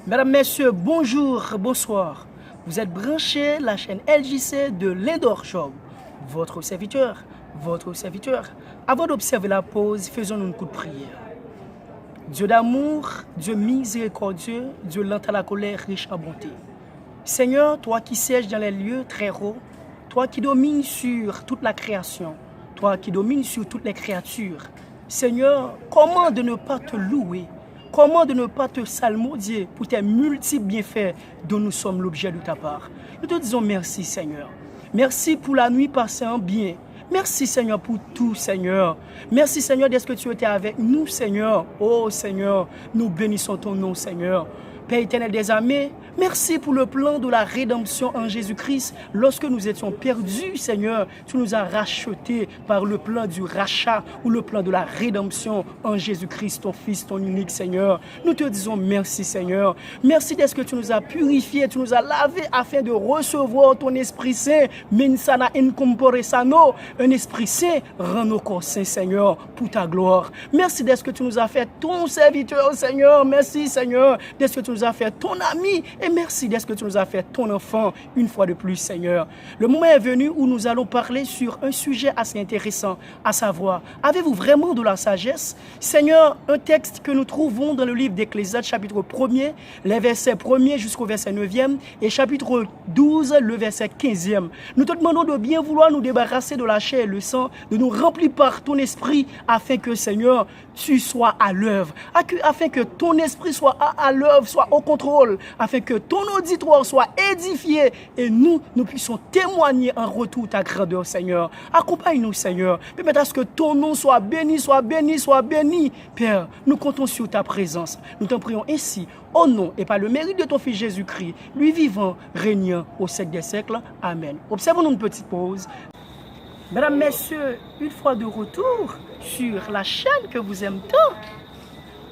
Mesdames, Messieurs, bonjour, bonsoir. Vous êtes branchés la chaîne LJC de l'Endor Show. Votre serviteur. Avant d'observer la pause, faisons-nous une coup de prière. Dieu d'amour, Dieu miséricordieux, Dieu lent à la colère, riche en bonté. Seigneur, toi qui sièges dans les lieux très hauts, toi qui domines sur toute la création, toi qui domines sur toutes les créatures. Seigneur, comment de ne pas te louer? Comment de ne pas te salmodier pour tes multiples bienfaits dont nous sommes l'objet de ta part? Nous te disons merci, Seigneur. Merci pour la nuit passée en bien. Merci, Seigneur, pour tout, Seigneur. Merci, Seigneur, d'être que tu étais avec nous, Seigneur. Oh, Seigneur, nous bénissons ton nom, Seigneur. Père éternel des armées, merci pour le plan de la rédemption en Jésus-Christ. Lorsque nous étions perdus, Seigneur, tu nous as rachetés par le plan du rachat ou le plan de la rédemption en Jésus-Christ, ton Fils, ton unique Seigneur. Nous te disons merci, Seigneur. Merci d'être que tu nous as purifiés, tu nous as lavés afin de recevoir ton Esprit Saint. Minsana incompore sano, un Esprit Saint rend nos corps saints, Seigneur, pour ta gloire. Merci d'être que tu nous as fait ton serviteur, Seigneur. Merci, Seigneur, d'être que tu nous as fait ton ami et merci d'être que tu nous as fait ton enfant une fois de plus, Seigneur. Le moment est venu où nous allons parler sur un sujet assez intéressant, à savoir, avez-vous vraiment de la sagesse? Seigneur, un texte que nous trouvons dans le livre d'Ecclésiaste, chapitre 1er, les versets 1er jusqu'au verset 9e et chapitre 12, le verset 15e. Nous te demandons de bien vouloir nous débarrasser de la chair et le sang, de nous remplir par ton esprit afin que, Seigneur, tu sois à l'œuvre, afin que ton esprit soit à l'œuvre, soit au contrôle, afin que ton auditoire soit édifié et nous puissions témoigner en retour ta grandeur, Seigneur. Accompagne-nous, Seigneur. Permets à ce que ton nom soit béni, soit béni, soit béni. Père, nous comptons sur ta présence. Nous t'en prions ainsi, au nom et par le mérite de ton Fils Jésus-Christ, lui vivant, régnant au siècle des siècles. Amen. Observons une petite pause. Mesdames, Messieurs, une fois de retour sur la chaîne que vous aimez tant,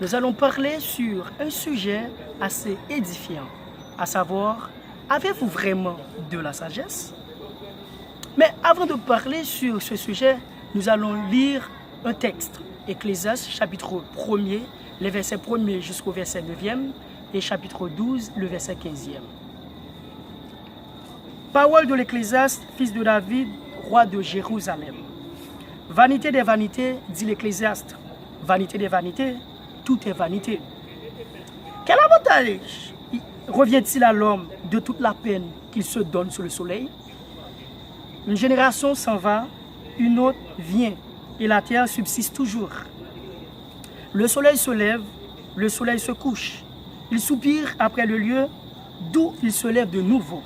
nous allons parler sur un sujet assez édifiant, à savoir, avez-vous vraiment de la sagesse? Mais avant de parler sur ce sujet, nous allons lire un texte, Ecclésiaste, chapitre 1er, les versets 1er jusqu'au verset 9e, et chapitre 12, le verset 15e. Parole de l'Ecclésiaste, fils de David, roi de Jérusalem. Vanité des vanités, dit l'Ecclésiaste, vanité des vanités, tout est vanité. Quel avantage revient-il à l'homme de toute la peine qu'il se donne sous le soleil? Une génération s'en va, une autre vient, et la terre subsiste toujours. Le soleil se lève, le soleil se couche. Il soupire après le lieu d'où il se lève de nouveau.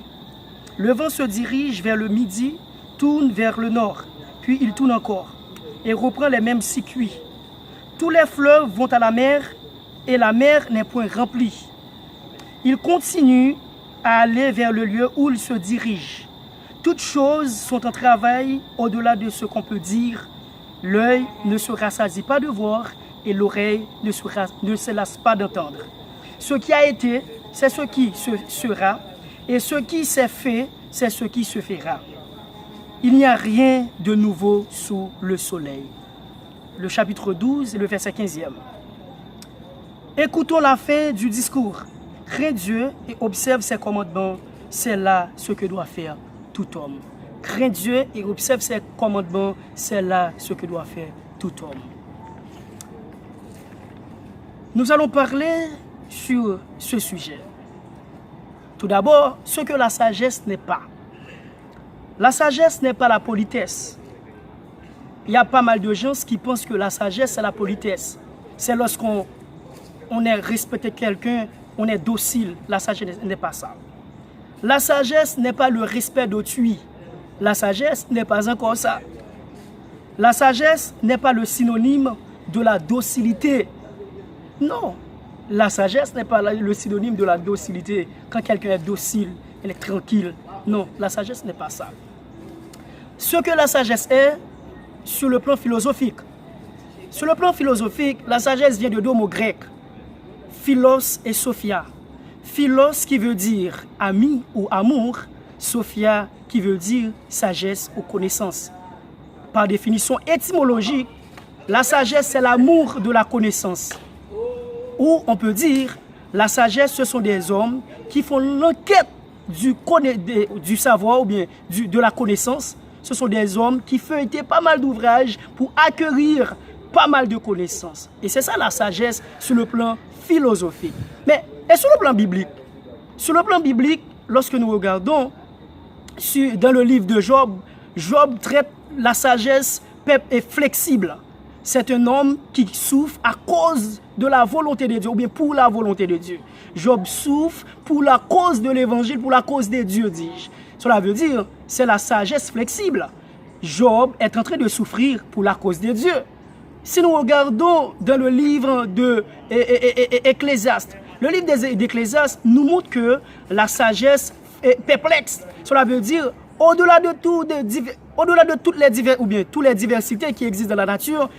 Le vent se dirige vers le midi, tourne vers le nord, puis il tourne encore, et reprend les mêmes circuits. Tous les fleuves vont à la mer, et la mer n'est point remplie. Il continue à aller vers le lieu où il se dirige. Toutes choses sont en travail au-delà de ce qu'on peut dire. L'œil ne se rassasie pas de voir, et l'oreille ne se lasse pas d'entendre. Ce qui a été, c'est ce qui sera, et ce qui s'est fait, c'est ce qui se fera. Il n'y a rien de nouveau sous le soleil. Le chapitre 12, le verset 15e. Écoutons la fin du discours. Crains Dieu et observe ses commandements. C'est là ce que doit faire tout homme. Crains Dieu et observe ses commandements. C'est là ce que doit faire tout homme. Nous allons parler sur ce sujet. Tout d'abord, ce que la sagesse n'est pas. La sagesse n'est pas la politesse. Il y a pas mal de gens qui pensent que la sagesse, c'est la politesse. C'est lorsqu'on est respecté quelqu'un, on est docile. La sagesse n'est pas ça. La sagesse n'est pas le respect d'autrui. La sagesse n'est pas encore ça. La sagesse n'est pas le synonyme de la docilité. Non, la sagesse n'est pas le synonyme de la docilité. Quand quelqu'un est docile, il est tranquille. Non, la sagesse n'est pas ça. Ce que la sagesse est, sur le plan philosophique. Sur le plan philosophique, la sagesse vient de deux mots grecs, philos et sophia. Philos qui veut dire ami ou amour, sophia qui veut dire sagesse ou connaissance. Par définition étymologique, la sagesse c'est l'amour de la connaissance. Ou on peut dire La sagesse, ce sont des hommes qui font l'enquête du savoir ou bien de la connaissance. Ce sont des hommes qui feuilletaient pas mal d'ouvrages pour acquérir pas mal de connaissances. Et c'est ça la sagesse sur le plan philosophique. Mais et sur le plan biblique? Sur le plan biblique, lorsque nous regardons dans le livre de Job, Job traite la sagesse est flexible. C'est un homme qui souffre à cause de la volonté de Dieu, ou bien pour la volonté de Dieu. Job souffre pour la cause de l'évangile, pour la cause de Dieu, dis-je. Cela veut dire, c'est la sagesse flexible. Job est en train de souffrir pour la cause de Dieu. Si nous regardons dans le livre d'Ecclésiaste, le livre d'Ecclésiaste nous montre que la sagesse est perplexe. Cela veut dire, au-delà de toutes les diversités qui existent dans la nature,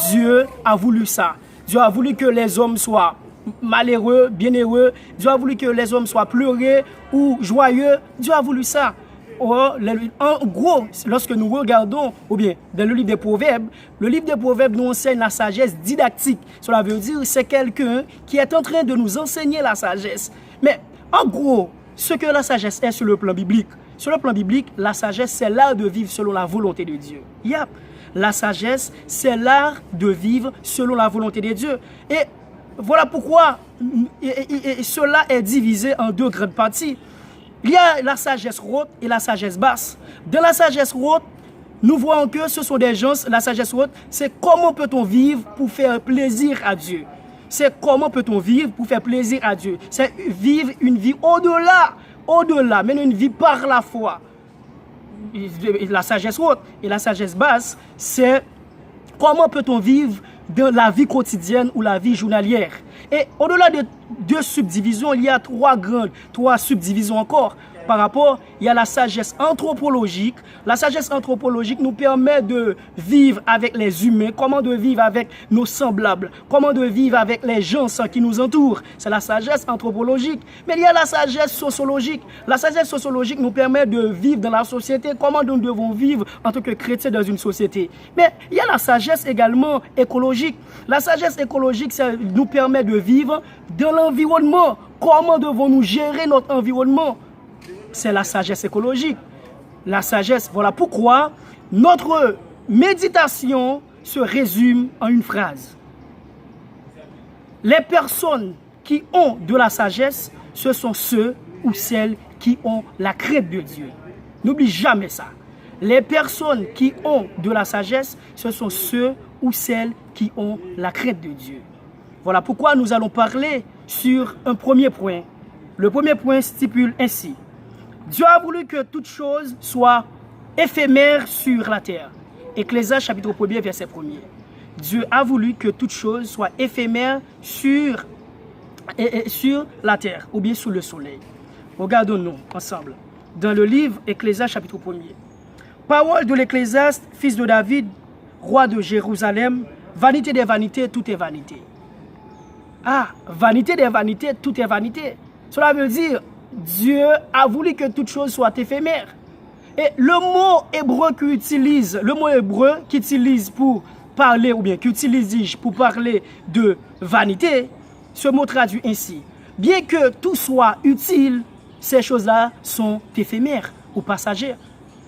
Dieu a voulu ça. Dieu a voulu que les hommes soient malheureux, bienheureux. Dieu a voulu que les hommes soient pleurés ou joyeux. Dieu a voulu ça. Or, en gros, lorsque nous regardons, ou bien dans le livre des Proverbes nous enseigne la sagesse didactique. Cela veut dire que c'est quelqu'un qui est en train de nous enseigner la sagesse. Mais en gros, ce que la sagesse est sur le plan biblique, la sagesse, c'est l'art de vivre selon la volonté de Dieu. Yep. La sagesse, c'est l'art de vivre selon la volonté de Dieu. Et voilà pourquoi cela est divisé en deux grandes parties. Il y a la sagesse haute et la sagesse basse. Dans la sagesse haute, nous voyons que ce sont des gens, la sagesse haute, c'est comment peut-on vivre pour faire plaisir à Dieu. C'est comment peut-on vivre pour faire plaisir à Dieu. C'est vivre une vie au-delà, mais une vie par la foi. La sagesse haute et la sagesse basse, c'est comment peut-on vivre dans la vie quotidienne ou la vie journalière. Et au-delà de deux subdivisions, il y a trois subdivisions encore. Par rapport, il y a la sagesse anthropologique. La sagesse anthropologique nous permet de vivre avec les humains, comment de vivre avec nos semblables, comment de vivre avec les gens qui nous entourent. C'est la sagesse anthropologique. Mais il y a la sagesse sociologique. La sagesse sociologique nous permet de vivre dans la société, comment nous devons vivre en tant que chrétiens dans une société. Mais il y a la sagesse également écologique. La sagesse écologique, ça nous permet de vivre dans l'environnement. Comment devons-nous gérer notre environnement? C'est la sagesse écologique. La sagesse, voilà pourquoi notre méditation se résume en une phrase. Les personnes qui ont de la sagesse, ce sont ceux ou celles qui ont la crainte de Dieu. N'oublie jamais ça. Les personnes qui ont de la sagesse, ce sont ceux ou celles qui ont la crainte de Dieu. Voilà pourquoi nous allons parler sur un premier point. Le premier point stipule ainsi. Dieu a voulu que toute chose soit éphémère sur la terre. Ecclésiaste chapitre 1er, verset 1er. Dieu a voulu que toute chose soit éphémère sur la terre ou bien sous le soleil. Regardons-nous ensemble dans le livre Ecclésiaste chapitre 1er. Parole de l'Ecclésiaste, fils de David, roi de Jérusalem, vanité des vanités, tout est vanité. Ah, vanité des vanités, tout est vanité. Cela veut dire Dieu a voulu que toute chose soit éphémère. Et le mot hébreu qu'il utilise pour parler, ou bien qu'utilise pour parler de vanité, ce mot traduit ainsi. Bien que tout soit utile, ces choses-là sont éphémères ou passagères.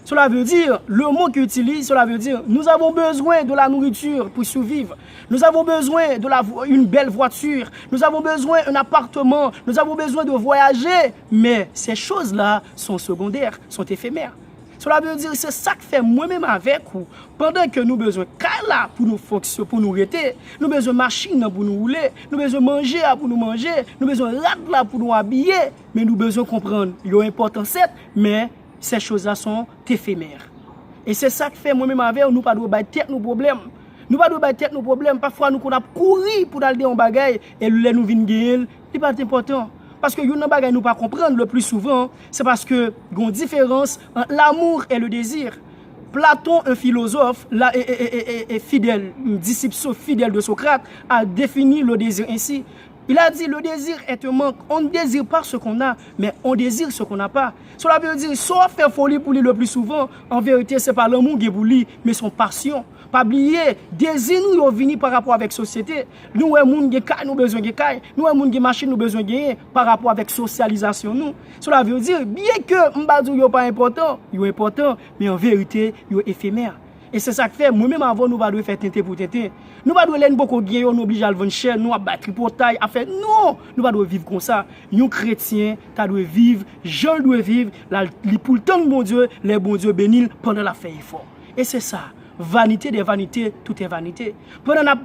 Cela veut dire, le mot qu'il utilise, cela veut dire, nous avons besoin de la nourriture pour survivre. Nous avons besoin d'une belle voiture. Nous avons besoin d'un appartement. Nous avons besoin de voyager. Mais ces choses-là sont secondaires, sont éphémères. Cela veut dire, c'est ça que fait moi-même avec vous. Pendant que nous avons besoin de cala pour nous fonctionner, pour nous arrêter, nous avons besoin de machine pour nous rouler, nous avons besoin de manger pour nous manger, nous avons besoin de rat pour nous habiller. Mais nous avons besoin de comprendre, il y a importance, mais ces choses-là sont éphémères. Et c'est ça que fait moi-même avec nous, pas de tête nos problèmes. Nous pas de tête nos problèmes. Parfois, nous avons couru pour aller dans un bagage et nous venons gagner. Ce n'est pas important. Parce que nous ne nous pas comprendre le plus souvent, c'est parce que il y a une différence entre l'amour et le désir. Platon, un philosophe et fidèle, un disciple fidèle de Socrate, a défini le désir ainsi. Il a dit le désir est un manque. On ne désire pas ce qu'on a, mais on désire ce qu'on n'a pas. Cela veut dire, soit faire folie pour lui le plus souvent, en vérité, ce n'est pas l'amour qui est pour lui, mais son passion. Pas oublier, désir nous yo vini par rapport avec société. Nous ouais moun gen kay, nous besoin gen kay. Nous ouais moun gen machine, nous besoin gen par rapport avec socialisation nous. Cela veut dire bien que m'badou yo pas important, yo important, mais en vérité, yo éphémère. Et c'est ça que fait, moi-même avant, nous allons faire tenter pour tenter. Nous allons aller beaucoup de nous obligés à vendre cher, nous à battre pour taille, à faire. Non, nous allons vivre comme ça. Nous chrétiens, tu dois vivre, je dois vivre, pour le temps de mon Dieu, les bons Dieu bénis pendant la fait effort. Et c'est ça. Vanité des vanités, tout est vanité. Pendant la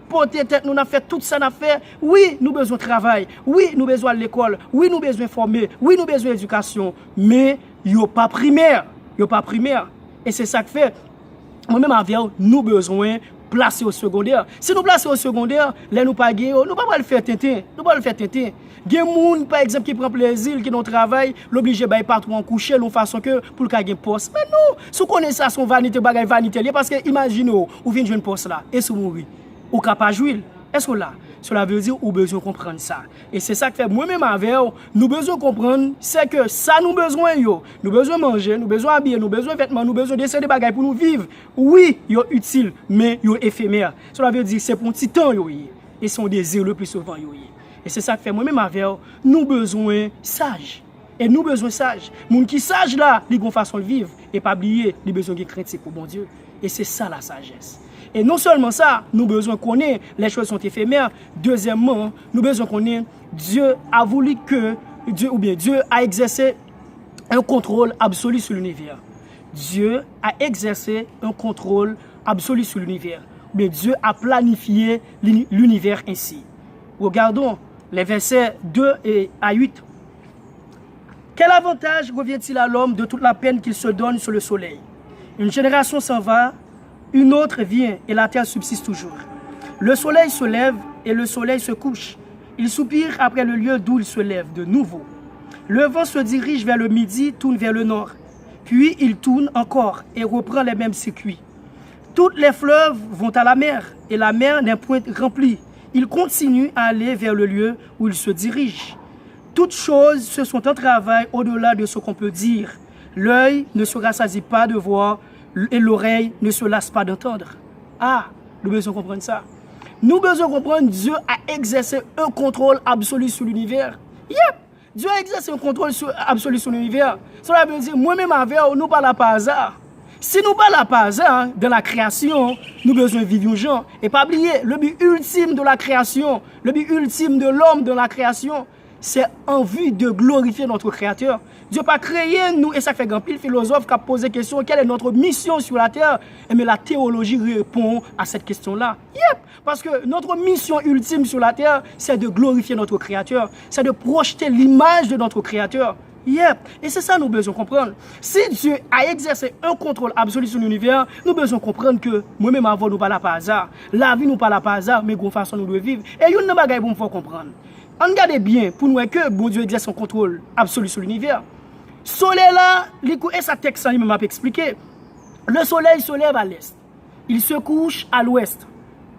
porté tête, nous avons fait tout ça, nous avons fait. Oui, nous avons besoin de travail. Oui, nous avons besoin de l'école. Oui, nous avons besoin de former. Oui, nous avons besoin d'éducation. Mais, il n'y a pas primaire. Il n'y a pas primaire. Et c'est ça que fait, moi-même avec nous besoin placer au secondaire. Si nous placer au secondaire, là nous pas gagner, nous pas le faire tenter. Nous pas le faire tenter. Il y a des gens par exemple qui prend plaisir, qui non travail, l'obligé bail partout en coucher, de façon que pour le gagner poste. Mais non, si vous connaissez ça son vanité bagay vanité parce que imaginez ou vient jouer un poste là et si vous mourir, ou capable jouer. Est-ce que là, cela veut dire ou besoin comprendre ça. Et c'est ça que fait moi-même avec nous besoin comprendre, c'est que ça nous besoin yo. Nous besoin manger, nous besoin habiller, nous besoin vêtements, nous besoin d'essayer des bagages pour nous vivre. Oui, yo utile, mais yo éphémère. Cela veut dire c'est pour un petit temps yo. Et son désir le plus souvent yo. Et c'est ça que fait moi-même avec nous besoin sage. Et nous besoin sage. Moun qui sage là, li gon façon de vivre et pas oublier, li besoin de crainte pour bon Dieu. Et c'est ça la sagesse. Et non seulement ça, nous besoin connaître les choses sont éphémères. Deuxièmement, nous besoin connaître Dieu a voulu que Dieu a exercé un contrôle absolu sur l'univers. Dieu a exercé un contrôle absolu sur l'univers. Mais Dieu a planifié l'univers ainsi. Regardons les versets 2 à 8. Quel avantage revient-il à l'homme de toute la peine qu'il se donne sur le soleil? Une génération s'en va, une autre vient et la terre subsiste toujours. Le soleil se lève et le soleil se couche. Il soupire après le lieu d'où il se lève de nouveau. Le vent se dirige vers le midi, tourne vers le nord. Puis il tourne encore et reprend les mêmes circuits. Toutes les fleuves vont à la mer et la mer n'est point remplie. Il continue à aller vers le lieu où il se dirige. Toutes choses se sont en travail au-delà de ce qu'on peut dire. L'œil ne se rassasie pas de voir et l'oreille ne se lasse pas d'entendre. Ah, nous devons comprendre ça. Nous devons comprendre que Dieu a exercé un contrôle absolu sur l'univers. Yep! Dieu a exercé un contrôle absolu sur l'univers. Cela veut dire, moi-même avec nous parlons pas hasard. Si nous parlons pas hasard de la création, nous devons vivre un genre. Et pas oublier, le but ultime de la création, le but ultime de l'homme de la création, c'est en vue de glorifier notre Créateur. Dieu n'a pas créé nous, et ça fait grand pile philosophe qui a posé la question, quelle est notre mission sur la terre? Mais la théologie répond à cette question-là. Yep! Parce que notre mission ultime sur la terre, c'est de glorifier notre Créateur. C'est de projeter l'image de notre Créateur. Yep. Et c'est ça que nous devons comprendre. Si Dieu a exercé un contrôle absolu sur l'univers, nous devons comprendre que moi-même avant nous parlons pas hasard. La vie nous parle pas hasard, mais de façon nous devons vivre. Et il y a une bagaille pour nous faire comprendre. On regarde bien pour nous que bon Dieu exerce son contrôle absolu sur l'univers. Soleil là, et sa texte lui m'a expliqué. Le soleil se lève à l'est. Il se couche à l'ouest.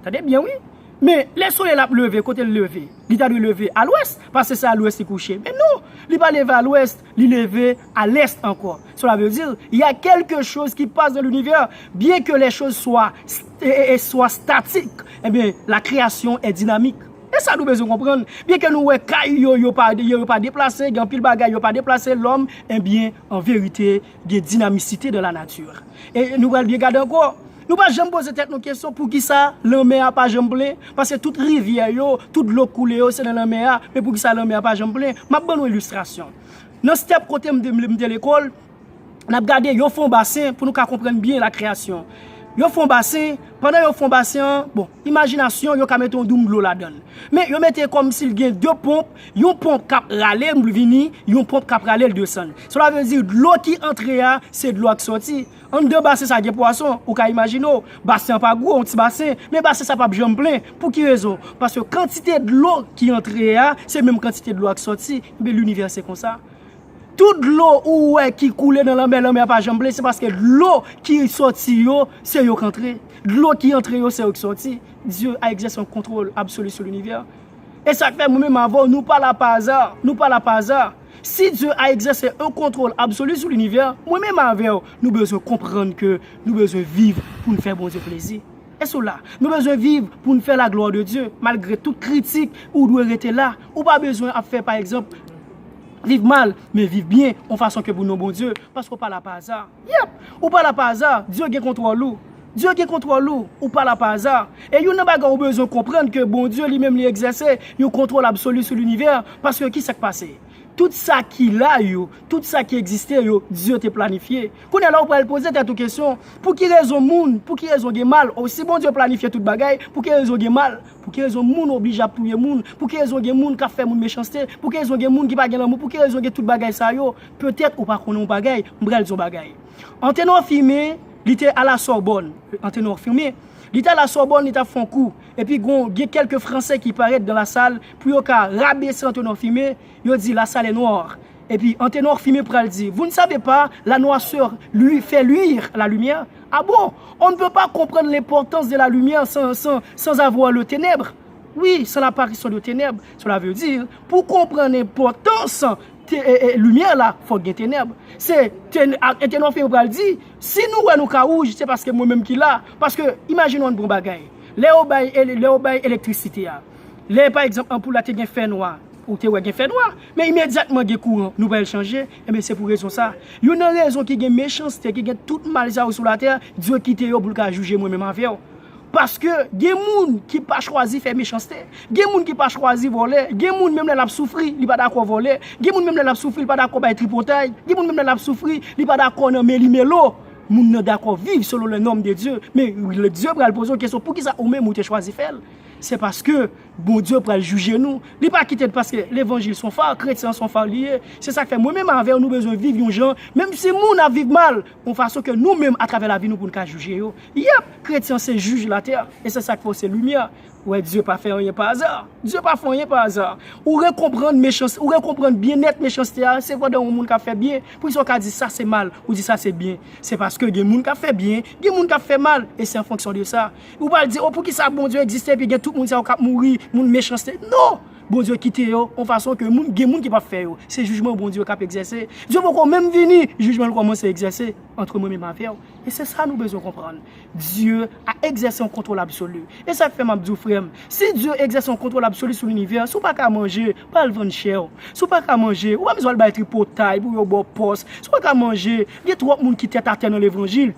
T'as bien oui? Mais le soleil a levé, côté levé. Il a dû lever à l'ouest, parce que c'est à l'ouest qui est couché. Mais non, il va lever à l'ouest, il lever à l'est encore. Cela veut dire il y a quelque chose qui passe dans l'univers, bien que les choses soient statiques, eh bien, la création est dynamique. Et ça nous besoin comprendre. Bien que nous yo pas déplacé, il y a pile bagay yo pas déplacé l'homme, eh bien en vérité, il y a dynamicité de la nature. Et nous allons bien garder encore. Nous pas jamais poser tête nos questions pour qui ça la mer a pas jamais plein parce que toute rivière yo, toute l'eau coulée c'est dans la mer, mais pour qui ça la mer a pas jamais plein. M'a bonne illustration. Dans step côté de l'école, on a regardé yo font bassin pour nous comprendre bien la création. Yo font bassin, pendant yo font bassin, bon, imagination yo ka mettre un doum l'eau là-dedans. Mais yo mettez comme s'il y a deux pompes, yon pompe cap râler vini, yon pompe cap râler descend. Cela veut dire l'eau qui entre c'est de l'eau qui sorti. En deux bassins ça gen poisson, ou ka imaginer, bassin pas gros, un petit bassin, mais bassin ça pas jamais plein. Pour qui raison? Parce que quantité de l'eau qui entre c'est même quantité de l'eau qui sorti, mais l'univers c'est comme ça. Toute l'eau qui coule dans la mer pas jamais plein, c'est parce que l'eau qui sorti c'est yo qui entre. L'eau qui entre c'est yo qui sorti. Dieu a exercé un contrôle absolu sur l'univers. Et ça fait moi-même avant nous pas la pas hasard, nous pas la pas hasard. Si Dieu a exercé un contrôle absolu sur l'univers, moi-même avec nous besoin comprendre que nous besoin vivre pour nous faire bon Dieu plaisir. Et cela, nous besoin vivre pour nous faire la gloire de Dieu, malgré toute critique ou doit rester là. Ou pas besoin de faire par exemple vivre mal, mais vivre bien en façon que pour nous bon Dieu, parce qu'on parle pas hasard. Yep, ou parle pas hasard, Dieu qui contrôle nous. Dieu qui contrôle nous, ou parle pas hasard. Et nous n'avons pas besoin de comprendre que bon Dieu lui-même lui exerce un contrôle absolu sur l'univers, parce que qui s'est passé? Tout ça qui là, tout ça qui existait, Dieu t'a planifié. Quand on est là, on peut poser cette question. Pour qui raison monde, pour qui raison de mal, aussi bon Dieu planifié toute bagaille, pour qui raison de mal, pour qui raison monde oblige à tuer monde, pour qui raison de monde qui fait monde méchanceté, pour qui raison de monde qui pas gagne l'amour, pour qui raison de toute bagaille ça peut-être ou pas connaît bagaille, m'bral son bagaille. En ténor filmé, il était à la Sorbonne, en ténor filmé. Il était à la Sorbonne, il était à fond coup. Et puis, il y a quelques Français qui paraissent dans la salle, puis ils ont rabaissé Anténor Fumé, ils ont dit la salle est noire. Et puis, Anténor Fumé pral dit, vous ne savez pas, la noirceur lui fait luire la lumière. Ah bon? On ne peut pas comprendre l'importance de la lumière sans avoir le ténèbre. Oui, sans l'apparition de ténèbres. Cela veut dire, pour comprendre l'importance lumière là, il faut qu'il y ait ténèbres. C'est Anténor Fumé pral dit, si nous ka rouge, c'est parce que moi-même qui là. Parce que, imaginons un bon bagage. Les obéis électricité. Les par exemple, ampoule là, tu as fait noir. Ou tu as fait noir. Mais immédiatement, il y a courant. Nous allons changer. Et bien, c'est pour raison ça. Il y a une raison qui est méchanceté, qui est tout mal sur la terre. Dieu quitte yo pour juger moi-même avec eux. Parce que il y a des gens qui n'ont pas choisi faire méchanceté. Il y a des gens qui n'ont pas choisi voler. Il y a des gens même qui ont souffert, ils n'ont pas d'accord voler. Il y a des gens même qui ont souffert, ils n'ont pas d'accord avec tripotail. Il y a des gens même qui ont souffert, ils n'ont pas d'accord avec méli-mélo. Nous sommes d'accord vivre selon le nom de Dieu. Mais le Dieu va poser une question. Pour qui ça ou même ou tu choisi faire? C'est parce que bon Dieu va juger nous. Il ne pas quitter parce que l'évangile sont forts, les chrétiens sont forts liés. C'est ça qui fait moi-même avec nous besoin de vivre un gens. Même si nous a vivre mal, on façon que nous-mêmes à travers la vie nous pour nous juger. Yep, chrétiens c'est juge la terre. Et c'est ça qui fait c'est lumière. Ouais, Dieu pas fait rien par hasard. Dieu pas fait rien par hasard. Ou recomprendre méchanceté, ou recomprendre bien-être méchanceté, c'est quoi dans un monde qui a fait bien. Pour ils ont dit ça c'est mal ou dit ça c'est bien. C'est parce que il y a des gens qui a fait bien, il y a des gens qui a fait mal et c'est en fonction de ça. Ou pas dire oh pour qui ça bon Dieu existait puis il y a tout le monde qui a mourir, monde méchanceté. Non. Bon Dieu quitte yo en façon que moun gen moun qui pas faire yo. C'est jugement bon Dieu qui a exercer. Dieu pourquoi même venir, jugement commence à exercer entre moi et ma frère. Et c'est ça nous besoin comprendre. Dieu a exercé un contrôle absolu. Et ça fait m'abdou frère. Si Dieu exerce un contrôle absolu sur l'univers, sou pas qu'à manger, pas le vendre cher. Sou pas qu'à manger, ou pas besoin de bailler tripotail pour yo bon poste. Sou pas qu'à manger, il y a trop moun qui tête à terre dans l'évangile.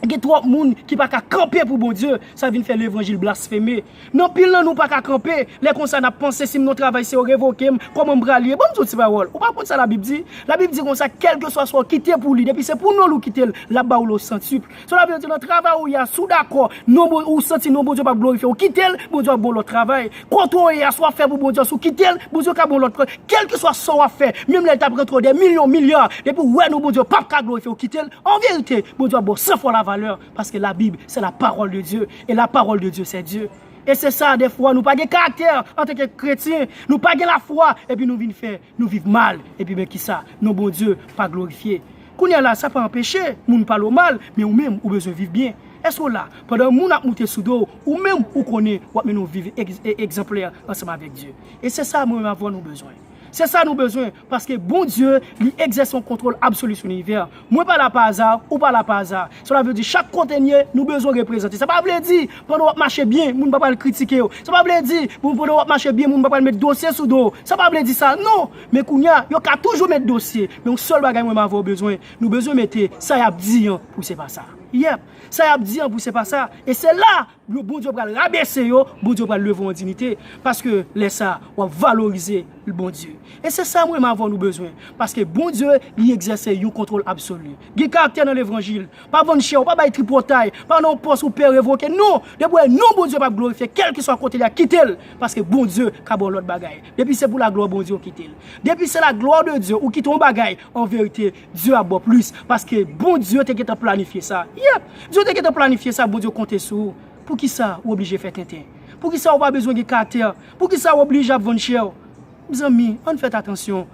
Il y a trop de monde qui pas camper pour bon Dieu, ça vient faire l'évangile blasphémé. Non pile non nous pas camper, les comme ça n'a pensé si notre travail c'est révoquer comment bralier. Bon tout c'est parole. Ou pas comme ça la Bible dit. La Bible dit comme ça quel que soit quitter pour lui depuis c'est pour nous quitter là-bas où le centuple. Cela veut dire notre travail où il y a sous d'accord, non ou senti non bon Dieu pas glorifier ou quitter bon Dieu bon l'autre travail. Contrôler à soit faire pour bon Dieu sous quitter bon Dieu ka bon l'autre quel que soit son à faire, même l'état prend trop des millions milliards depuis ouais nous bon Dieu pas glorifier ou quitter. En vérité, bon Dieu bon 100 fois la valeur parce que la Bible c'est la parole de Dieu et la parole de Dieu c'est Dieu. Et c'est ça des fois nous pas de caractère en tant que chrétiens, nous pas de la foi et puis nous vinn faire nous vivre mal et puis ben qui ça nos bon Dieu pas glorifié. Kounya là ça pas empêcher moun parle mal mais ou même ou besoin vivre bien. Est-ce que là pendant moun a monter sous dos ou même ou connaît ou nous vivre exemplaire ensemble avec Dieu. Et c'est ça moi avoir nous besoin. C'est ça nous besoin parce que bon Dieu lui exerce son contrôle absolu sur l'univers. Moi pas la par hasard ou pas la par hasard. Cela veut dire chaque conteneur nous besoin représenter. Ça pas veut dire pendant marcher bien, moun pas le critiquer. Ça pas veut dire pendant marcher bien, moun pas mettre dossier sous dos. Ça pas veut dire ça. Non, mais kounya, yo ka toujours mettre dossier, mais un seul bagage moi avoir besoin, nous besoin mettre ça y a dit pour c'est pas ça. Yep, ça y a dit pour c'est pas ça et c'est là le bon Dieu va rabaisser yo, bon Dieu va lever en dignité parce que laisse ça on valoriser le bon Dieu. Et c'est ça moi m'avons nous besoin parce que bon Dieu il exerce un contrôle absolu. Il caractère dans l'évangile, pas vendre cher, pas bailler tripotail, pas non poste ou père révoquer. Non, depuis non bon Dieu va glorifier quel que soit côté là quitter parce que bon Dieu ka bon l'autre bagaille. Depuis c'est pour la gloire bon Dieu quitter. Depuis c'est la gloire de Dieu ou quitte ton bagaille en vérité Dieu a bon plus parce que bon Dieu t'a qu'à planifier ça. Yep, Dieu t'a qu'à planifier ça bon Dieu compter sur. Pour qui ça ou obligé faire tintin? Pour qui ça ou pas besoin de caractère? Pour qui ça ou obligé à vendre cher? Mes amis, on fait attention,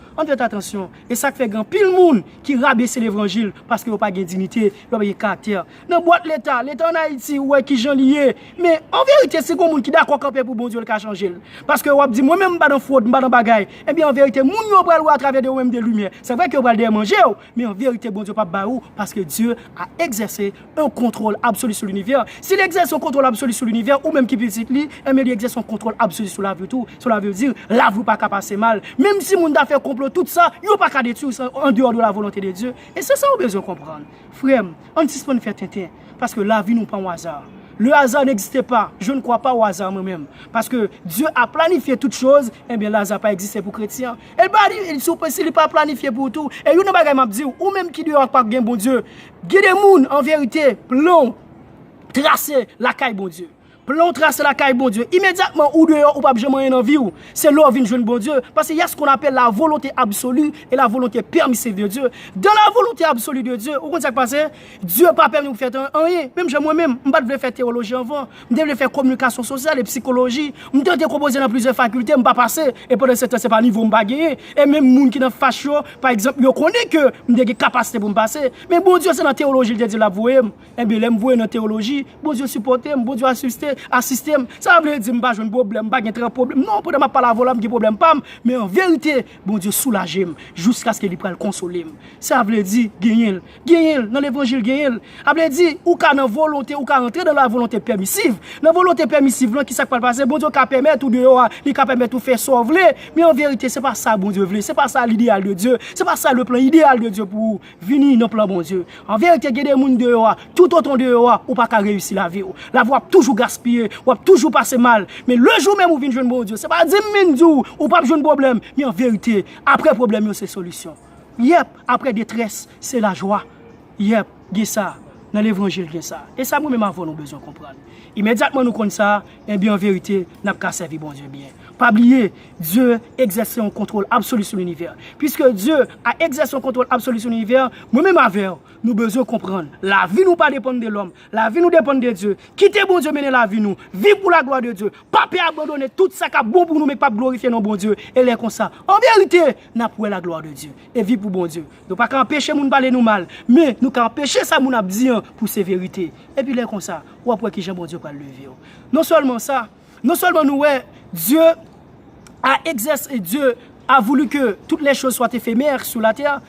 Et ça fait grand pile monde qui rabaisse l'évangile parce qu'il n'y a pas de dignité, il n'y a pas de caractère. Dans boîte l'État en Haïti, ouais, qui j'en lié. Mais en vérité, c'est comme monde qui d'accord camper pour bon Dieu le cas changer. Parce que on dit moi-même pas dans fraude, pas dans bagaille. Eh bien en vérité, moun yo pral à travers de même des lumières. C'est vrai que on pral manger, mais en vérité bon Dieu pas baou parce que Dieu a exercé un contrôle absolu sur l'univers. S'il exerce un contrôle absolu sur l'univers ou même qui petit lui, il exerce un contrôle absolu sur la vie tout. Cela veut dire la vie pas capable passer mal. Même si moun da fait complot tout ça, yo pas capable détruire ça en dehors de la volonté de Dieu. Et c'est ça qu'on a besoin de comprendre. Frère, on ne peut pas faire tintin parce que la vie n'est pas un hasard. Le hasard n'existait pas. Je ne crois pas au hasard moi-même. Parce que Dieu a planifié toutes choses. Eh bien, le hasard n'a pas existé pour les chrétiens. Et il n'est pas planifié pour tout. Et il y a des gens qui disent, ou même qui ne doit pas bien bon Dieu. Il y a des gens, en vérité, plan, tracé la caille bon Dieu. Plan tracer la caille bon Dieu. Immédiatement, ou dehors, ou pas jamais en vie. C'est là où vient bon Dieu. Parce qu'il y a ce qu'on appelle la volonté absolue et la volonté permissive de Dieu. Dans la volonté absolue de Dieu, vous comprenez ce qui passe? Dieu n'a pas permis de faire rien. Même moi-même, je ne devais pas faire théologie avant. Je devais faire communication sociale et psychologie. Je devais composer dans plusieurs facultés, je ne pas passer. Et pendant ce temps, ce n'est pas niveau de gagner. Et même les gens qui sont fâchés, par exemple, ils connaissent que je n'ai pas capacité pour me passer. Mais bon Dieu, c'est dans la théologie, il dit la voyer. Et bien, je me dans la théologie. Bon Dieu supporte, bon Dieu assiste. Système, ça veut dire que je n'ai pas de problème, pas de problème. Non, pour ne pas la voler, je problème pas. Mais en vérité, bon Dieu soulage jusqu'à ce qu'il puisse le consoler. Ça veut dire gagner dans l'évangile gagner. Ça veut dire ou qu'à dans volonté ou qu'à rentrer dans la volonté permissive. Dans la volonté permissive, qui ça peut passer, bon Dieu qui permet tout dehors, il permet tout faire sauver. Mais en vérité, c'est pas ça bon Dieu veut, c'est pas ça l'idéal de Dieu, c'est pas ça le plan idéal de Dieu pour venir dans le plan bon Dieu. En vérité, il y a des gens dehors, tout autant dehors, ou pas réussir la vie. La voie toujours gaspiller. Ou toujours passer mal. Mais le jour même où vient jeune bon Dieu, c'est pas 10 minutes ou pas jeune problème. Mais en vérité, après problème, c'est solution. Yep, après détresse, c'est la joie. Yep, il y a ça. Dans l'évangile, il y a ça. Et ça, nous-mêmes, avons besoin de comprendre. Immédiatement, nous connaissons ça. Et bien, en vérité, nous avons qu'à servir bon Dieu bien. Pas oublier, Dieu exerce un contrôle absolu sur l'univers. Puisque Dieu a exercé un contrôle absolu sur l'univers, nous-mêmes, avec nous besoin de comprendre. La vie nous pas dépend de l'homme. La vie nous dépend de Dieu. Quittez bon Dieu, mener la vie nous. Vivre pour la gloire de Dieu. Pas abandonner tout ça qui est bon pour nous, mais pas glorifier nos bon Dieu. Et les comme ça. En vérité, nous avons la gloire de Dieu. Et vivre pour bon Dieu. Nous pas empêcher nous de parler nous mal. Mais nous empêcher ça, nous dire pour ces vérités. Et puis les comme ça. Ou après que Jean bon Dieu pas le lever. Non seulement ça. Non seulement nous, Dieu a exercé, Dieu a voulu que toutes les choses soient éphémères sur la terre.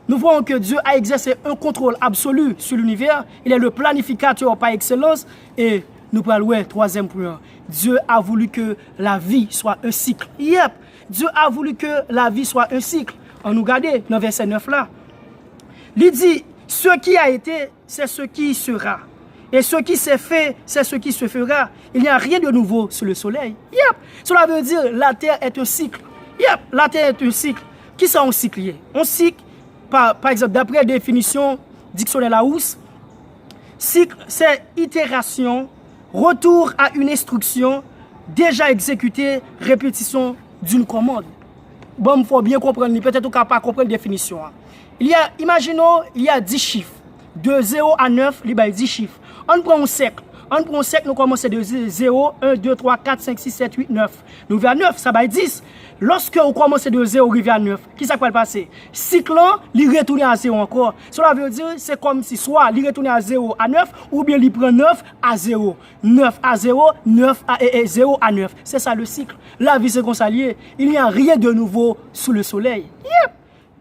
Nous voyons que Dieu a exercé un contrôle absolu sur l'univers. Il est le planificateur par excellence. Et nous parlons, troisième point. Dieu a voulu que la vie soit un cycle. Yep. Dieu a voulu que la vie soit un cycle. On nous regarde dans verset 9 là. Il dit, ce qui a été, c'est ce qui sera. Et ce qui s'est fait, c'est ce qui se fera. Il n'y a rien de nouveau sous le soleil. Yep. Cela veut dire la terre est un cycle. Yep. La terre est un cycle. Qui ça un cycle? Un cycle, par exemple, d'après la définition dictionnaire Larousse, cycle, c'est itération, retour à une instruction déjà exécutée, répétition d'une commande. Bon, il faut bien comprendre, peut-être qu'on ne peut pas comprendre la définition. Imaginons, il y a 10 chiffres. De 0 à 9, il y a 10 chiffres. On prend un cercle. Nous commençons de 0, 1, 2, 3, 4, 5, 6, 7, 8, 9. Nous vers 9, ça va 10. Lorsque on commence de 0 arrive à 9, qu'est-ce qui va passer? Cycle, il retourne à 0 encore. Cela veut dire c'est comme si soit il retourne à 0 à 9 ou bien il prend 9 à 0. 9 à 0, 9 à 0 à 9. C'est ça le cycle. La vie c'est comme ça lié. Il n'y a rien de nouveau sous le soleil. Yep.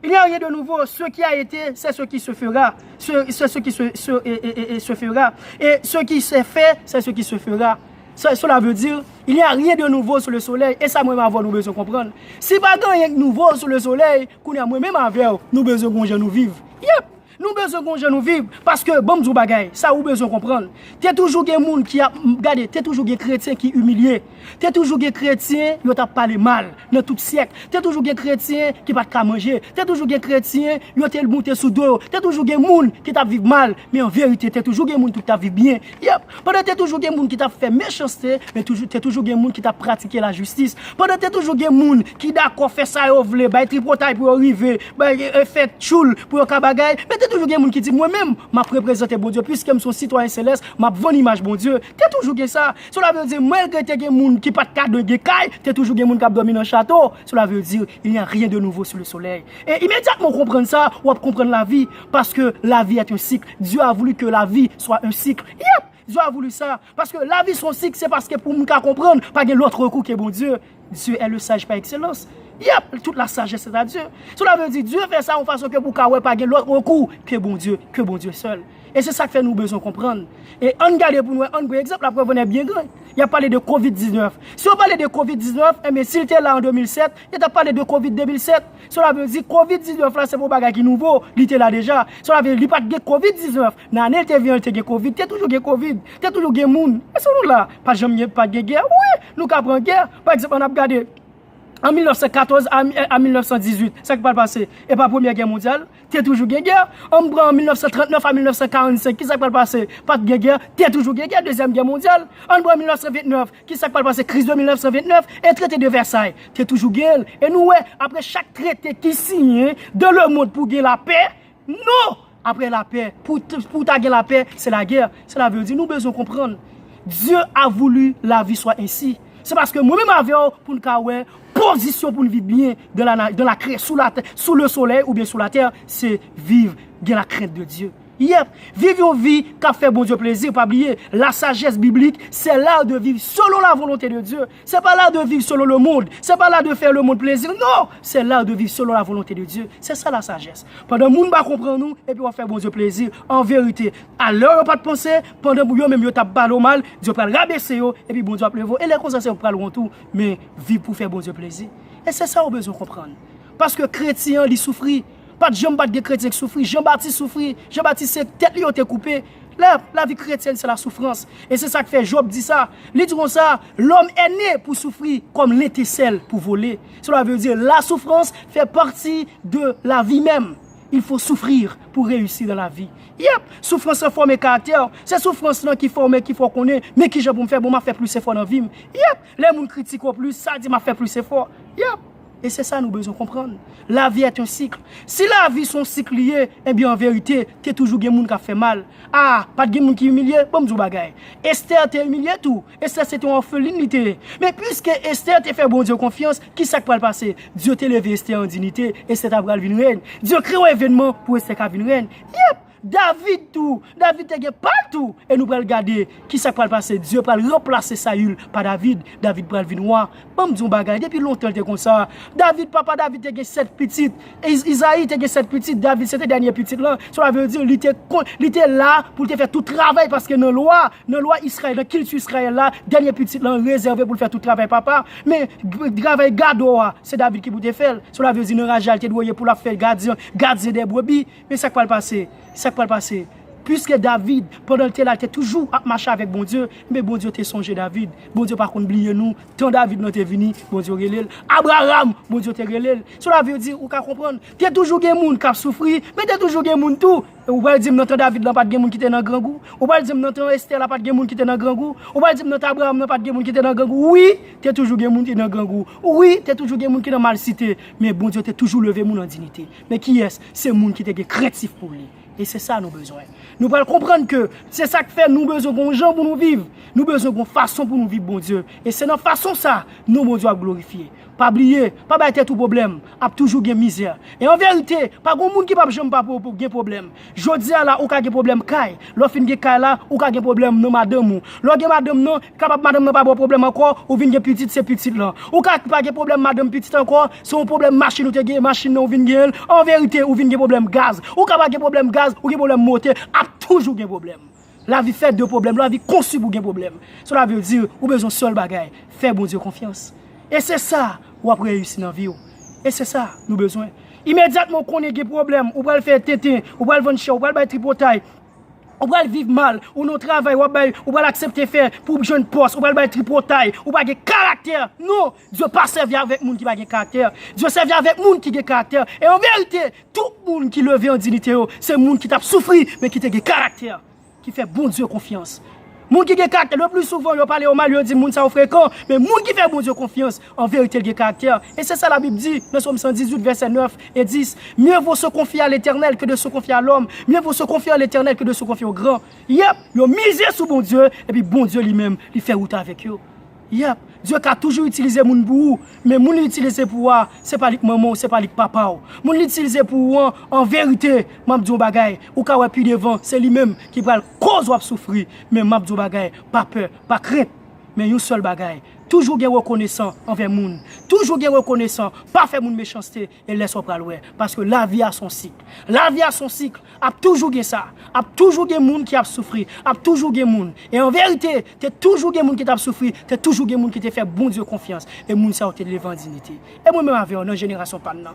Il n'y a rien de nouveau. Ce qui a été, c'est ce qui se fera. C'est ce qui se fera. Et ce qui s'est fait, c'est ce qui se fera. Cela veut dire, il n'y a rien de nouveau sur le soleil. Et ça, moi-même, nous besoin de comprendre. Si pas rien de nouveau sur le soleil, qu'on a moi-même avec, nous besoin de nous vivre. Yep. Nous besoin de nous vivre parce que bon du bagay, ça vous besoin comprendre. T'es toujours des monde qui a regardez, t'es toujours des chrétiens qui humilié. T'es toujours des chrétiens qui t'a parlé mal dans tout siècle. T'es toujours des chrétiens qui pas qu'à manger. T'es toujours des chrétiens qui t'a monté sous dos. T'es toujours des monde qui t'a vivre mal, mais en vérité t'es toujours des monde qui t'a vivre bien. Yep. Pendant t'es toujours des monde qui t'a fait méchanceté, mais t'es toujours des monde qui t'a pratiqué la justice. Pendant t'es toujours des monde qui d'accord fait ça et vle, ba tripotaille pour arriver, ba fait choule pour ka bagay, mais toujours des gens qui disent moi-même, m'a représenté bon Dieu, puisque je suis citoyen céleste, m'a bonne image bon Dieu. Tu toujours que ça. Cela veut dire, malgré que des gens qui pas de cadre de caille, tu toujours des gens qui dorment dans le château. Cela veut dire, il n'y a rien de nouveau sous le soleil. Et immédiatement, comprendre ça, on va comprendre la vie, parce que la vie est un cycle. Dieu a voulu que la vie soit un cycle. Yep, Dieu a voulu ça. Parce que la vie, son cycle, c'est parce que pour nous comprendre, pas que l'autre recours qui est bon Dieu. Dieu est le sage par excellence. Yep, toute la sagesse c'est à Dieu. Cela veut dire Dieu fait ça en façon que pour qu'on pas l'autre recours que bon Dieu seul. Et c'est ça que fait nous besoin comprendre. Et on regarde pour nous un exemple, la preuve est bien grande. Il a parlé de Covid-19. Si on parlait de Covid-19, mais s'il était là en 2007, il a parlé de Covid-2007. Cela veut dire Covid-19 là c'est pour bagage qui nouveau, il était là déjà. Cela veut dire il pas de Covid-19. Nan elle te vient te Covid, tu toujours Covid, tu toujours monde. Et c'est nous là, pas jamais pas de guerre. Oui, nous ca prend guerre. Par exemple, on a regardé en 1914 à 1918, ça qui va passer. Et pas la Première Guerre mondiale, tu es toujours guerre. On prend en 1939 à 1945, qui ça qui va passer? Pas de guerre, tu es toujours guerre. Deuxième Guerre mondiale. On prend en 1929, qui ça qui va passer? Crise de 1929 et traité de Versailles. Tu es toujours guerre. Et nous, après chaque traité qui signe dans le monde pour gagner la paix, non! Après la paix, pour gagner la paix, c'est la guerre. Cela veut dire, nous besoin comprendre. Dieu a voulu la vie soit ainsi. C'est parce que moi-même, pour nous position pour vivre bien dans la crainte, sous le soleil ou bien sous la terre, c'est vivre dans la crainte de Dieu. Yep. Vivre une vie qui fait bon Dieu plaisir, pas oublier, la sagesse biblique, c'est l'art de vivre selon la volonté de Dieu. C'est pas l'art de vivre selon le monde, c'est pas l'art de faire le monde plaisir, non, c'est l'art de vivre selon la volonté de Dieu. C'est ça la sagesse. Pendant que le monde va comprendre nous, et puis on va faire bon Dieu plaisir, en vérité, à l'heure on pas de penser, pendant que même yo tape balle au mal, Dieu va rabaisser yo, et puis bon Dieu va pleuvoir, et les conseils on prend tout, mais vivre pour faire bon Dieu plaisir. Et c'est ça on a besoin de comprendre. Parce que chrétien, il souffre. Pas de Jean-Baptiste chrétien qui souffre, Jean-Baptiste souffre, Jean-Baptiste c'est tête lui été coupée. La vie chrétienne c'est la souffrance. Et c'est ça que fait Job dit ça. Il dit comme ça, l'homme est né pour souffrir comme l'étincelle pour voler. Cela veut dire la souffrance fait partie de la vie même. Il faut souffrir pour réussir dans la vie. Yep, souffrance forme caractère. C'est souffrance qui forme qu'il faut connaître, mais qui j'ai pour me faire bon m'a fait plus effort dans la vie. Yep, les gens critiquent plus, ça dit m'a fait plus effort. Yep. Et c'est ça que nous besoin comprendre. La vie est un cycle. Si la vie est un cycle lié, eh bien en vérité, tu es toujours des gens qui fait mal. Ah, pas de gens qui humilié, bon du bagay. Esther t'a humilié tout. Esther c'était une orpheline. Mais puisque Esther t'a fait bon Dieu confiance, qui ça qui va le passer? Dieu t'a levé Esther en dignité, Esther t'a pris une reine. Dieu crée un événement pour Esther qui une reine. Yep. David tout, David te pas tout et nous pral regarder qui ça va passer. Dieu pral remplacer Saül par David. David pral venir noir. Bon m'don bagay depuis longtemps était comme ça. David papa David te 7 petites. Isaïe te 7 petites. David c'était dernier petit là. Cela veut dire il était là pour te faire tout travail parce que dans loi Israël, dans culture Israël là, dernier petit là réservé pour faire tout travail papa. Mais travail gado c'est David qui vous te faire. Cela veut dire dans Rachel te doyer pour la faire gardien des brebis. Mais ça va passer. Ça va passer. Puisque David, pendant le temps, il était toujours à marcher avec bon Dieu, mais bon Dieu t'a songé David. Bon Dieu, par contre, oublié nous. Tant David n'a pas venu, bon Dieu relève. Abraham, bon Dieu t'a relève. Cela veut dire, ou qu'à comprendre, tu es toujours des gens qui souffrent, mais tu es toujours des gens tout. Ou va dire, notre David n'a pas de gens qui étaient dans le grand goût. Ou va dire, notre Esther n'a pas de gens qui étaient dans le grand goût. Ou va dire, notre Abraham n'a pas de gens qui étaient dans le grand goût. Oui, tu es toujours des gens qui étaient dans le grand goût. Oui, tu es toujours des gens qui sont mal cités. Mais bon Dieu t'a toujours levé mon en dignité. Mais qui est-ce? C'est les gens qui étaient créatifs pour lui. Et c'est ça nous besoin. Nous allons comprendre que c'est ça qui fait nous besoin de gens pour nous vivre. Nous besoin de façon pour nous vivre, bon Dieu. Et c'est dans façon ça, nous, bon Dieu, à glorifier. Pas oublier, pas battre tout problème, a toujours une misère. Et en vérité, pas grand monde qui pas jamais pas pour un problème. Je dis là, ou ka gen problème kay. L'offre gen kay là, ou ka gen problème non madame ou. L'on gen madame non, capable madame non pas bon problème encore, ou vinn gen petite c'est petite là. Ou ka pas gen problème madame petite encore, c'est un problème machine ou te gen machine non vinn gen. En vérité, ou vinn gen problème gaz. Ou ka pas gen problème gaz, ou gen problème moteur, a toujours gen problème. La vie fait de problèmes, la vie conçue pour gen problème. Cela veut dire ou besoin seul bagay, faire bon Dieu confiance. Et c'est ça, ou après réussir dans la vie. Et c'est ça, nous besoin. Immédiatement qu'on ait des problèmes, ou va le faire tétin, ou va le vendre cher, ou va le tripotaille, ou va le vivre mal, ou non travail, ou va l'accepter faire pour jeune poste, ou va le tripotaille, ou va le caractère. Non, Dieu pas servir avec monde qui va caractère. Dieu servir avec monde qui a caractère. Et en vérité, tout le monde qui levé en dignité, c'est monde qui t'a souffert, mais qui a caractère, qui fait bon Dieu confiance. Moun qui a caractère, le plus souvent, ils parlent au mal, ils disent moun ça fréquent, mais moun qui fait bon Dieu confiance, en vérité, il a caractère. Et c'est ça la Bible dit, dans Somme 118, verset 9 et 10. Mieux vaut se confier à l'Éternel que de se confier à l'homme. Mieux vaut se confier à l'Éternel que de se confier au grand. Yep, ils ont misé sur bon Dieu, et puis bon Dieu lui-même, il fait route avec eux. Yep. Dieu a toujours utilisé moun pour vous, mais moun l'utiliser pour vous, c'est pas lik maman, c'est pas lik papa. Moun l'utiliser pour vous, en vérité, m'abdou bagay, ou ka wè pi devant, c'est lui-même qui va le cause ou souffrir, mais m'abdou bagay, pas peur, pas crainte, mais un seul bagay. Toujours bien reconnaissant envers moun, toujours bien reconnaissant, pas faire moun méchanceté et laisse au pralouer, parce que la vie a son cycle. La vie a son cycle, a toujours bien ça, a toujours bien moun qui a souffert, a toujours bien moun. Et en vérité, t'es toujours bien moun qui t'a souffert, t'es toujours bien moun qui t'a fait bon Dieu confiance et moun ça te levé en dignité. Et moi même avec une génération pas dedans.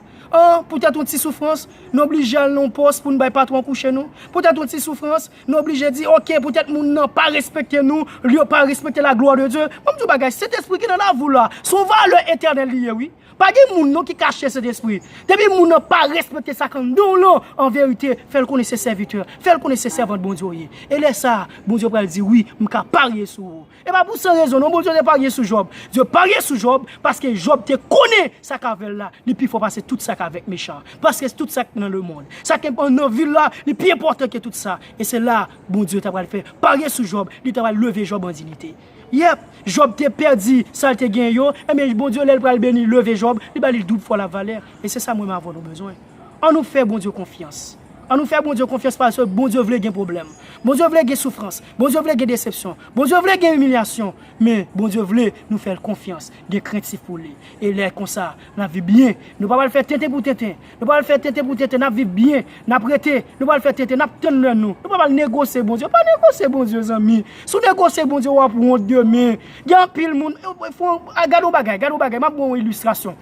Peut-être une petite souffrance, nous obligé à non poste pour ne pas patron coucher nous. Peut-être une petite souffrance, nous obligé dire OK, peut-être moun n'a pas respecter nous, lui pas respecter la gloire de Dieu. Moi me dis bagage, cet esprit qui dans la vous là, son valeur éternelle lié oui. Pas de moun qui cache cet esprit. Depuis moun n'a pas respecté ça comme non en vérité, fait le connaître ses serviteurs, fait le connaître ses servantes bon Dieu. Et là ça, bon Dieu va dire oui, m'ka parier sur vous. Et pas pour cette raison, non bon Dieu ne parier sur Job. Dieu parier sur Job parce que Job te connaît ça qu'avec là, et puis il faut passer tout ça qu'avec méchant parce que c'est tout ça dans le monde. Ça qui est dans ville là, le plus important que tout ça. Et c'est là bon Dieu t'a faire parier sur Job, il t'a lever Job en dignité. Yep, Job te perdu, ça te gagne yo, mais bon Dieu l'elle pral béni, lever Job, il va double fois la valeur et c'est ça moi m'avons besoin. On nous fait bon Dieu confiance. On nous fait bon Dieu confiance parce que bon Dieu veut gagner problème. Bon Dieu veut gagner souffrance. Bon Dieu veut gagner déception. Bon Dieu veut gagner humiliation. Mais bon Dieu veut nous faire confiance, des craintes pour lui. Et là, comme ça, nous vivons bien. Nous ne pouvons pas le faire tenter pour tenter. Nous ne pouvons pas le faire tenter pour tenter. Nous vivons bien. Nous prêtons. Nous ne pouvons pas le faire tenter. Nous tenons nous. Nous ne pouvons pas négocier bon Dieu. Pas négocier bon Dieu, amis. Si nous négocier bon Dieu, on va pour honte demain. Il y a un pile de monde. Regardez bagay. Regardez bagay. Je vais une illustration.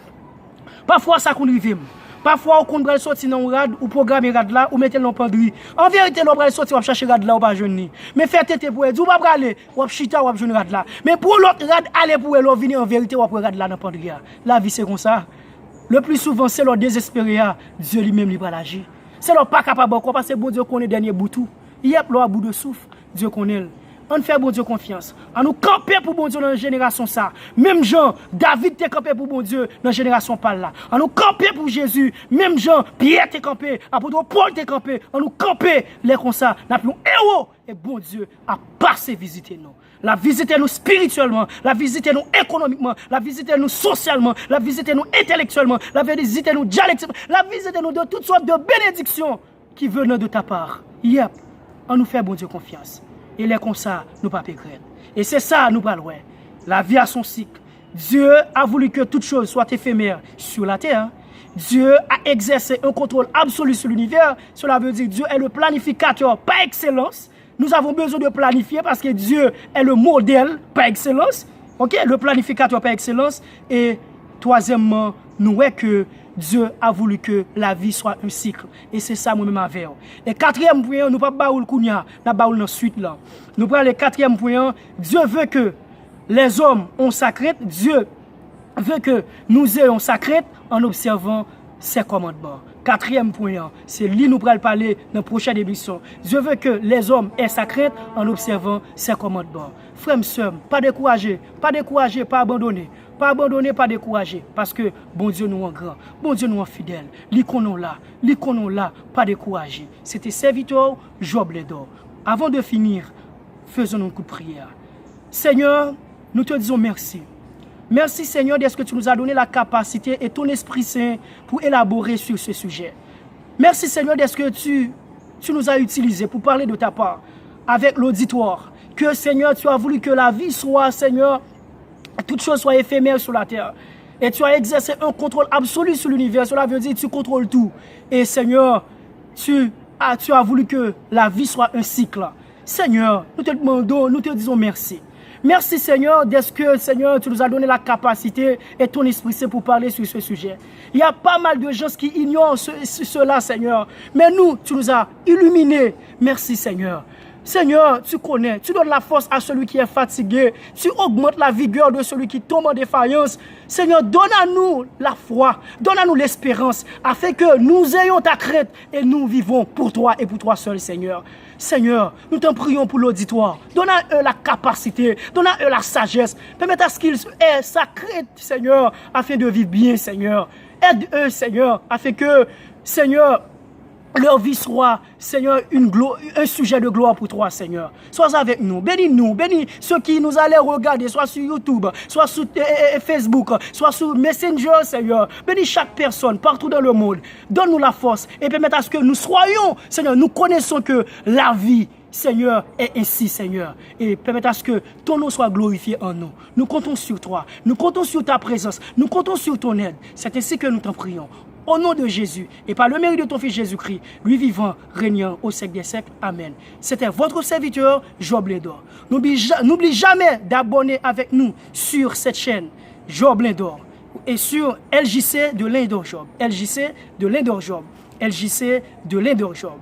Parfois, ça qu'on arrive. Parfois, on compte sortir dans un rad ou programmer rad là ou mettre dans pendri. En vérité, on va sortir, on va chercher rad là ou pas jeune. Mais faire tête pour elle, ou pas aller, ou va chita ou va jeune rad là. Mais pour l'autre rad aller pour elle, venir en vérité ou après rad là dans pendri. La vie c'est comme ça. Le plus souvent, c'est leur désespéré, Dieu lui-même lui va l'agir. C'est leur pas capable encore parce que bon Dieu connaît dernier boutou. Il y a leur bout de souffle, Dieu connaît. On fait bon Dieu confiance. On nous camper pour bon Dieu dans la génération ça. Même Jean, David t'est campé pour bon Dieu dans la génération par là. On nous camper pour Jésus. Même Jean, Pierre t'est campé. Apôtre Paul t'est campé. On nous camper les comme ça. N'a plus héros. Et bon Dieu a passé visiter nous. La visiter nous spirituellement, la visiter nous économiquement, la visiter nous socialement, la visiter nous intellectuellement, la visiter nous dialectiquement, la visiter nous de toutes sortes de bénédictions qui viennent de ta part. Yep. On nous fait bon Dieu confiance. Et les comme ça, nous pas perdre. Et c'est ça, nous parlons. La vie a son cycle. Dieu a voulu que toute chose soit éphémère sur la terre. Dieu a exercé un contrôle absolu sur l'univers. Cela veut dire que Dieu est le planificateur par excellence. Nous avons besoin de planifier parce que Dieu est le modèle par excellence. Okay? Le planificateur par excellence. Et troisièmement, nous voyons que Dieu a voulu que la vie soit un cycle. Et c'est ça moi-même avec. Et quatrième point, nous ne pouvons pas baoul kounya, nous baoul dans suite là. Nous prenons le quatrième point, Dieu veut que les hommes ont sa crainte, Dieu veut que nous ayons sa crainte en observant ses commandements. Quatrième point, c'est lui nous pourrons parler dans la prochaine émission. Dieu veut que les hommes aient sa crainte en observant ses commandements. Frères et sœurs, pas décourager, pas abandonner. Pas abandonner, pas décourager. Parce que bon Dieu nous en grand, bon Dieu nous en fidèle. L'iconon là, pas décourager. C'était serviteur Job Ledor. Avant de finir, faisons un coup de prière. Seigneur, nous te disons merci. Merci Seigneur de ce que tu nous as donné la capacité et ton Esprit Saint pour élaborer sur ce sujet. Merci Seigneur de ce que tu nous as utilisé pour parler de ta part avec l'auditoire. Que Seigneur, tu as voulu que la vie soit, Seigneur, toute chose soit éphémère sur la terre. Et tu as exercé un contrôle absolu sur l'univers. Cela veut dire que tu contrôles tout. Et Seigneur, tu as voulu que la vie soit un cycle. Seigneur, nous te demandons, nous te disons merci. Merci Seigneur, d'est-ce que Seigneur, tu nous as donné la capacité et ton Esprit Saint pour parler sur ce sujet. Il y a pas mal de gens qui ignorent cela Seigneur. Mais nous, tu nous as illuminés. Merci Seigneur. Seigneur, tu connais, tu donnes la force à celui qui est fatigué, tu augmentes la vigueur de celui qui tombe en défaillance. Seigneur, donne à nous la foi, donne à nous l'espérance, afin que nous ayons ta crainte et nous vivons pour toi et pour toi seul, Seigneur. Seigneur, nous t'en prions pour l'auditoire. Donne à eux la capacité, donne à eux la sagesse. Permette à ce qu'ils aient sa crainte, Seigneur, afin de vivre bien, Seigneur. Aide-eux, Seigneur, afin que, Seigneur, leur vie soit, Seigneur, un sujet de gloire pour toi, Seigneur. Sois avec nous, bénis ceux qui nous allaient regarder, soit sur YouTube, soit sur Facebook, soit sur Messenger, Seigneur. Bénis chaque personne partout dans le monde. Donne-nous la force et permette à ce que nous soyons, Seigneur, nous connaissons que la vie, Seigneur, est ainsi, Seigneur. Et permette à ce que ton nom soit glorifié en nous. Nous comptons sur toi, nous comptons sur ta présence, nous comptons sur ton aide. C'est ainsi que nous t'en prions. Au nom de Jésus et par le mérite de ton Fils Jésus-Christ, lui vivant, régnant au siècle des siècles. Amen. C'était votre serviteur, Job Lindor. N'oublie jamais d'abonner avec nous sur cette chaîne, Job Lindor, et sur LJC de Lindor Job. LJC de Lindor Job. LJC de Lindor Job.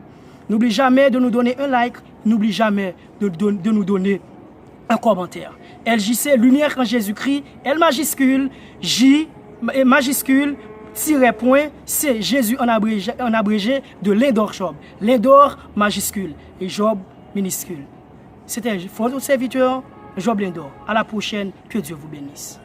N'oublie jamais de nous donner un like. N'oublie jamais de nous donner un commentaire. LJC, lumière en Jésus-Christ, L majuscule, J majuscule, point, c'est Jésus en abrégé de Lindor Job. Lindor majuscule et Job minuscule. C'était votre serviteur, Job Lindor. À la prochaine, que Dieu vous bénisse.